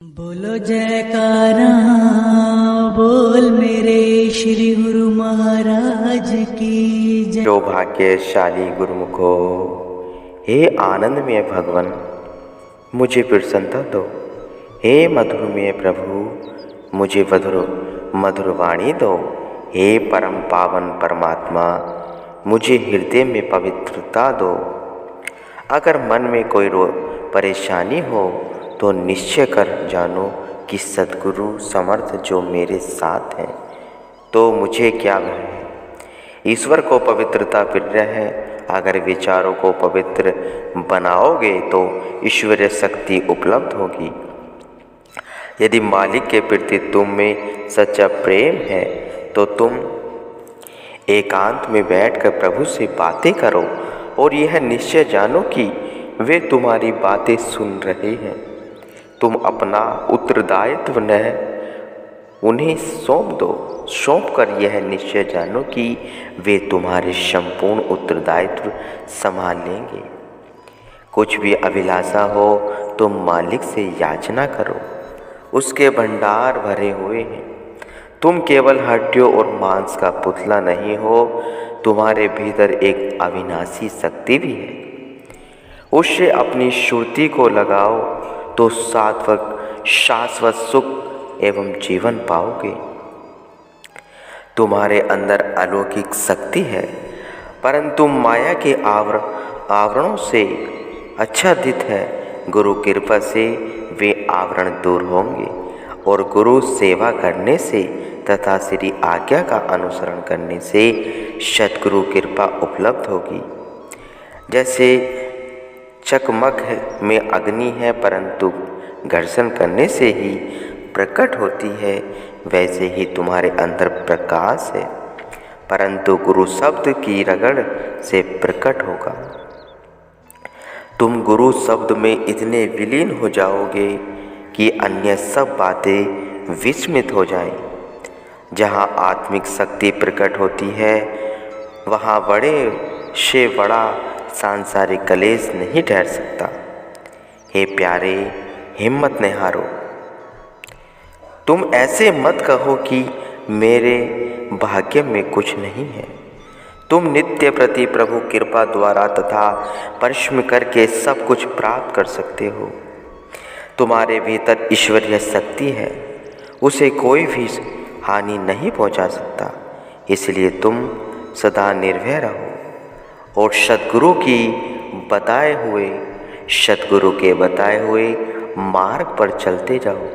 बोलो जयकारा बोल मेरे श्री गुरु महाराज की जय। जो भाग्यशाली गुरुमुखो, हे आनंदमय भगवान मुझे प्रसन्नता दो। हे मधुरमय प्रभु मुझे मधुर वाणी दो। हे परम पावन परमात्मा मुझे हृदय में पवित्रता दो। अगर मन में कोई परेशानी हो तो निश्चय कर जानो कि सद्गुरु समर्थ जो मेरे साथ हैं, तो मुझे क्या भय है। ईश्वर को पवित्रता प्रिय है। अगर विचारों को पवित्र बनाओगे तो ईश्वरीय शक्ति उपलब्ध होगी। यदि मालिक के प्रति तुम में सच्चा प्रेम है तो तुम एकांत में बैठकर प्रभु से बातें करो और यह निश्चय जानो कि वे तुम्हारी बातें सुन रहे हैं। तुम अपना उत्तरदायित्व न उन्हें सौंप कर यह निश्चय जानो कि वे तुम्हारे संपूर्ण उत्तरदायित्व संभाल लेंगे। कुछ भी अभिलाषा हो तो मालिक से याचना करो, उसके भंडार भरे हुए हैं। तुम केवल हड्डियों और मांस का पुतला नहीं हो, तुम्हारे भीतर एक अविनाशी शक्ति भी है। उससे अपनी श्रुति को लगाओ तो शाश्वत सुख एवं जीवन पाओगे। तुम्हारे अंदर अलौकिक शक्ति है, परंतु माया के आवरणों से आच्छादित है। गुरु कृपा से वे आवरण दूर होंगे और गुरु सेवा करने से तथा श्री आज्ञा का अनुसरण करने से सद्गुरु कृपा उपलब्ध होगी। जैसे चकमक में अग्नि है परंतु घर्षण करने से ही प्रकट होती है, वैसे ही तुम्हारे अंदर प्रकाश है परंतु गुरु शब्द की रगड़ से प्रकट होगा। तुम गुरु शब्द में इतने विलीन हो जाओगे कि अन्य सब बातें विस्मृत हो जाएं। जहाँ आत्मिक शक्ति प्रकट होती है वहाँ बड़े से बड़ा सांसारिक कलेश नहीं ठहर सकता। हे प्यारे, हिम्मत न हारो। तुम ऐसे मत कहो कि मेरे भाग्य में कुछ नहीं है। तुम नित्य प्रति प्रभु कृपा द्वारा तथा परिश्रम करके सब कुछ प्राप्त कर सकते हो। तुम्हारे भीतर ईश्वरीय शक्ति है, उसे कोई भी हानि नहीं पहुंचा सकता। इसलिए तुम सदा निर्भय रहो और सद्गुरु के बताए हुए मार्ग पर चलते जाओ।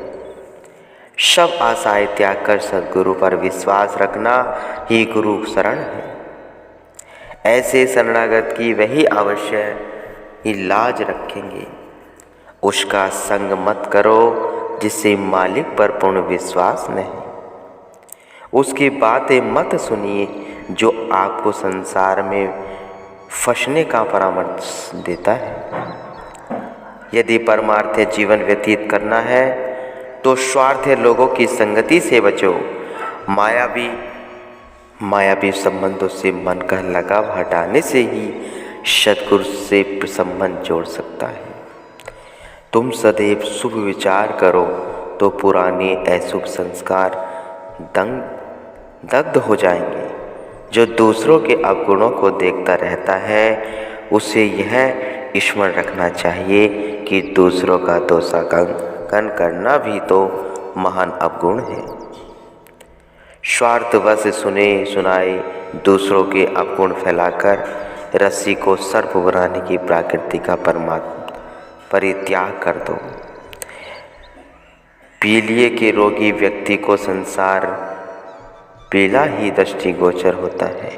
सब आशाएं त्याग कर सद्गुरु पर विश्वास रखना ही गुरु शरण है। ऐसे शरणागत की वही अवश्य ही लाज रखेंगे। उसका संग मत करो जिससे मालिक पर पूर्ण विश्वास नहीं। उसकी बातें मत सुनिए जो आपको संसार में फंसने का परामर्श देता है। यदि परमार्थ जीवन व्यतीत करना है तो स्वार्थ लोगों की संगति से बचो। मायावी संबंधों से मन का लगाव हटाने से ही सद्गुरु से संबंध जोड़ सकता है। तुम सदैव शुभ विचार करो तो पुराने अशुभ संस्कार दग्ध हो जाएंगे। जो दूसरों के अवगुणों को देखता रहता है उसे यह स्मरण रखना चाहिए कि दूसरों का दोषांकन करना भी तो महान अवगुण है। स्वार्थवश सुने सुनाए दूसरों के अवगुण फैलाकर रस्सी को सर्प बनाने की प्रकृति का परित्याग कर दो। पीलिए के रोगी व्यक्ति को संसार पीला ही दृष्टिगोचर होता है।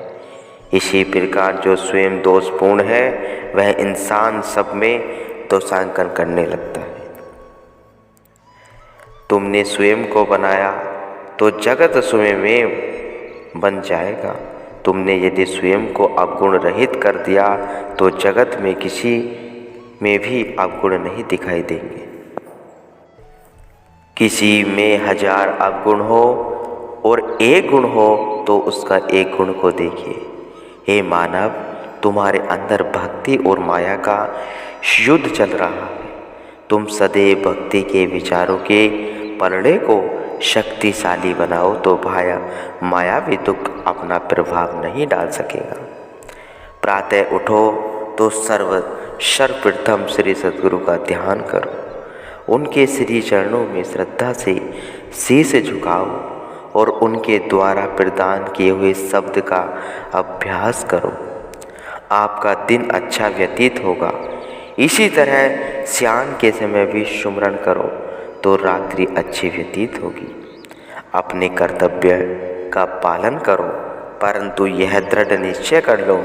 इसी प्रकार जो स्वयं दोषपूर्ण है वह इंसान सब में दोषांकन करने लगता है। तुमने स्वयं को बनाया तो जगत स्वयं में बन जाएगा। तुमने यदि स्वयं को अवगुण रहित कर दिया तो जगत में किसी में भी अवगुण नहीं दिखाई देंगे। किसी में 1000 अवगुण हो और एक गुण हो तो उसका एक गुण को देखिए। हे मानव, तुम्हारे अंदर भक्ति और माया का युद्ध चल रहा है। तुम सदैव भक्ति के विचारों के पलड़े को शक्तिशाली बनाओ तो मायावी दुख अपना प्रभाव नहीं डाल सकेगा। प्रातः उठो तो सर्वप्रथम श्री सद्गुरु का ध्यान करो, उनके श्री चरणों में श्रद्धा से शीश झुकाओ और उनके द्वारा प्रदान किए हुए शब्द का अभ्यास करो। आपका दिन अच्छा व्यतीत होगा। इसी तरह स्नान के समय भी सुमरन करो तो रात्रि अच्छी व्यतीत होगी। अपने कर्तव्य का पालन करो, परंतु यह दृढ़ निश्चय कर लो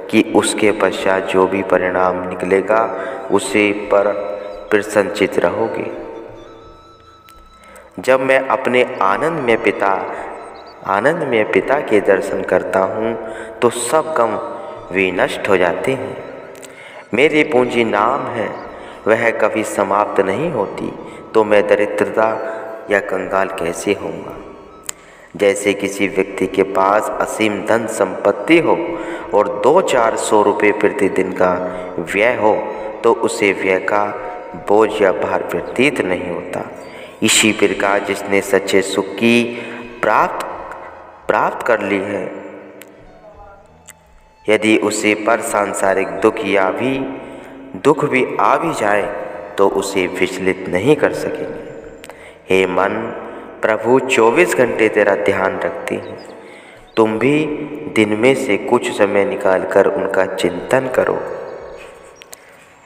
कि उसके पश्चात जो भी परिणाम निकलेगा उसे पर प्रसन्नचित रहोगे। जब मैं अपने आनंदमय पिता के दर्शन करता हूँ तो सब गम विनष्ट हो जाते हैं। मेरी पूंजी नाम है, वह कभी समाप्त नहीं होती, तो मैं दरिद्रता या कंगाल कैसे होऊंगा। जैसे किसी व्यक्ति के पास असीम धन संपत्ति हो और 200-400 रुपये प्रतिदिन का व्यय हो तो उसे व्यय का बोझ या भार व्यतीत नहीं होता। इसी प्रकार जिसने सच्चे सुख की प्राप्त कर ली है, यदि उसे पर सांसारिक दुख भी आ भी जाए तो उसे विचलित नहीं कर सकेंगे। हे मन, प्रभु 24 घंटे तेरा ध्यान रखते हैं। तुम भी दिन में से कुछ समय निकालकर उनका चिंतन करो।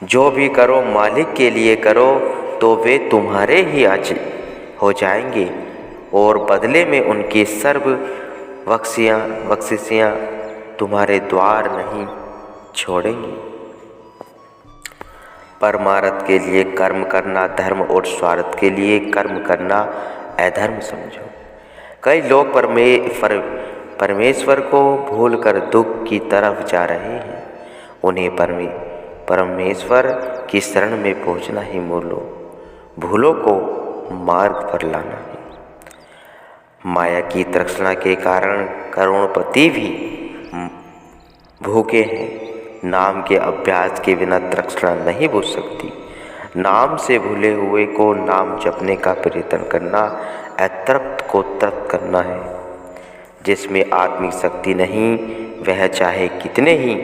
जो भी करो मालिक के लिए करो तो वे तुम्हारे ही हो जाएंगे और बदले में उनकी सर्व बख्शिशियाँ तुम्हारे द्वार नहीं छोड़ेंगी। परमार्थ के लिए कर्म करना धर्म और स्वार्थ के लिए कर्म करना अधर्म समझो। कई लोग परमेश्वर को भूलकर दुख की तरफ जा रहे हैं। उन्हें परमेश्वर की शरण में पहुंचना ही भूलों को मार्ग पर लाना है। माया की तृष्णा के कारण करोड़पति भी भूखे हैं। नाम के अभ्यास के बिना तृष्णा नहीं बुझ सकती। नाम से भूले हुए को नाम जपने का प्रयत्न करना अतृप्त को तृप्त करना है। जिसमें आत्मिक शक्ति नहीं, वह चाहे कितने ही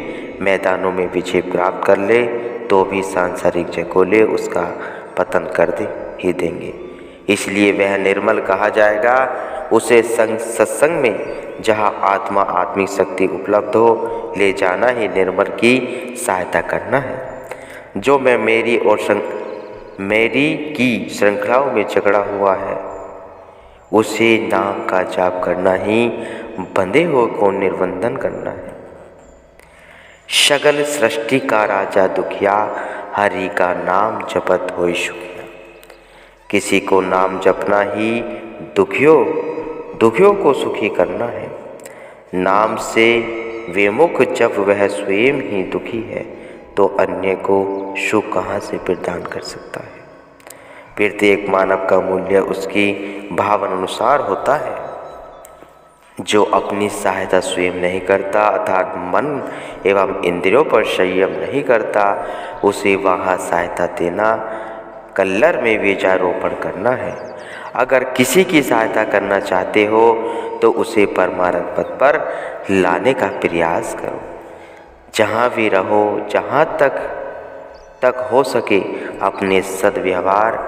मैदानों में विजय प्राप्त कर ले तो भी सांसारिक झकोले उसका पतन कर ही देंगे। इसलिए वह निर्मल कहा जाएगा। उसे सत्संग में जहाँ आत्मा आत्मिक शक्ति उपलब्ध हो ले जाना ही निर्मल की सहायता करना है। जो मैं मेरी की श्रृंखलाओं में झगड़ा हुआ है, उसे नाम का जाप करना ही बंधे हुए को निर्बंधन करना है। सगल सृष्टि का राजा दुखिया, हरि का नाम जपत होय सुखिया। किसी को नाम जपना ही दुखियों को सुखी करना है। नाम से विमुख जब वह स्वयं ही दुखी है तो अन्य को सुख कहाँ से प्रदान कर सकता है। प्रत्येक मानव का मूल्य उसकी भावना अनुसार होता है। जो अपनी सहायता स्वयं नहीं करता अर्थात मन एवं इंद्रियों पर संयम नहीं करता, उसे वहाँ सहायता देना कल्लर में बीजारोपण करना है। अगर किसी की सहायता करना चाहते हो तो उसे परमार्थ पथ पर लाने का प्रयास करो। जहाँ भी रहो, जहाँ तक हो सके अपने सद्व्यवहार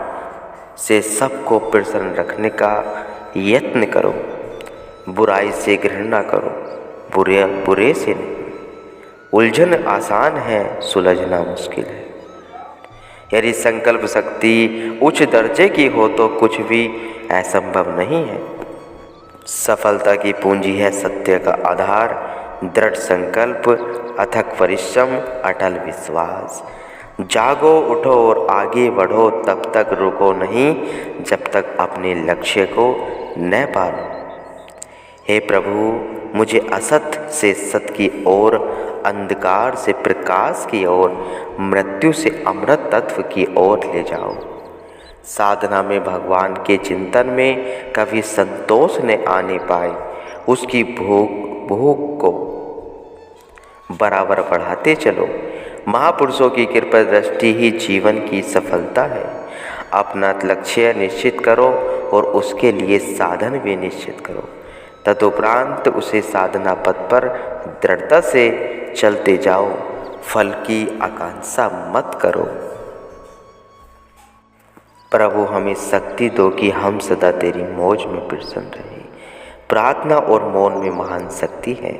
से सबको प्रसन्न रखने का यत्न करो। बुराई से घृणा करो, बुरे से नहीं। उलझन आसान है, सुलझना मुश्किल है। यदि संकल्प शक्ति उच्च दर्जे की हो तो कुछ भी असंभव नहीं है। सफलता की पूंजी है सत्य का आधार, दृढ़ संकल्प, अथक परिश्रम, अटल विश्वास। जागो, उठो और आगे बढ़ो, तब तक रुको नहीं जब तक अपने लक्ष्य को न पालो। हे प्रभु, मुझे असत से सत की ओर, अंधकार से प्रकाश की ओर, मृत्यु से अमृत तत्व की ओर ले जाओ। साधना में भगवान के चिंतन में कभी संतोष न आने पाए, उसकी भूख को बराबर बढ़ाते चलो। महापुरुषों की कृपा दृष्टि ही जीवन की सफलता है। अपना लक्ष्य निश्चित करो और उसके लिए साधन भी निश्चित करो। तदुपरांत उसे साधना पथ पर दृढ़ता से चलते जाओ। फल की आकांक्षा मत करो। प्रभु हमें शक्ति दो कि हम सदा तेरी मौज में प्रसन्न रहें। प्रार्थना और मौन में महान शक्ति है।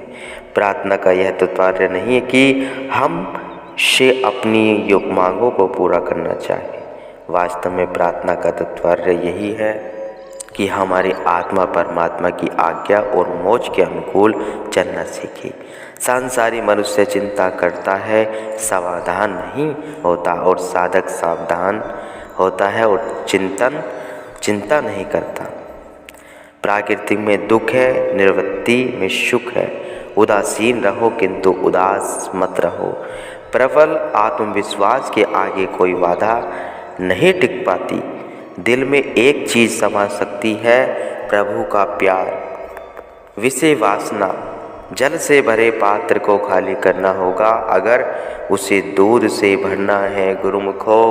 प्रार्थना का यह तात्पर्य नहीं है कि हम से अपनी योग मांगों को पूरा करना चाहें। वास्तव में प्रार्थना का तात्पर्य यही है कि हमारी आत्मा परमात्मा की आज्ञा और मौज के अनुकूल चलना सीखे। सांसारी मनुष्य चिंता करता है, समाधान नहीं होता, और साधक सावधान होता है और चिंता नहीं करता। प्रकृति में दुख है, निवृत्ति में सुख है। उदासीन रहो किंतु उदास मत रहो। प्रबल आत्मविश्वास के आगे कोई बाधा नहीं टिक पाती। दिल में एक चीज़ समा सकती है, प्रभु का प्यार। विषय वासना। जल से भरे पात्र को खाली करना होगा अगर उसे दूध से भरना है गुरुमुखो।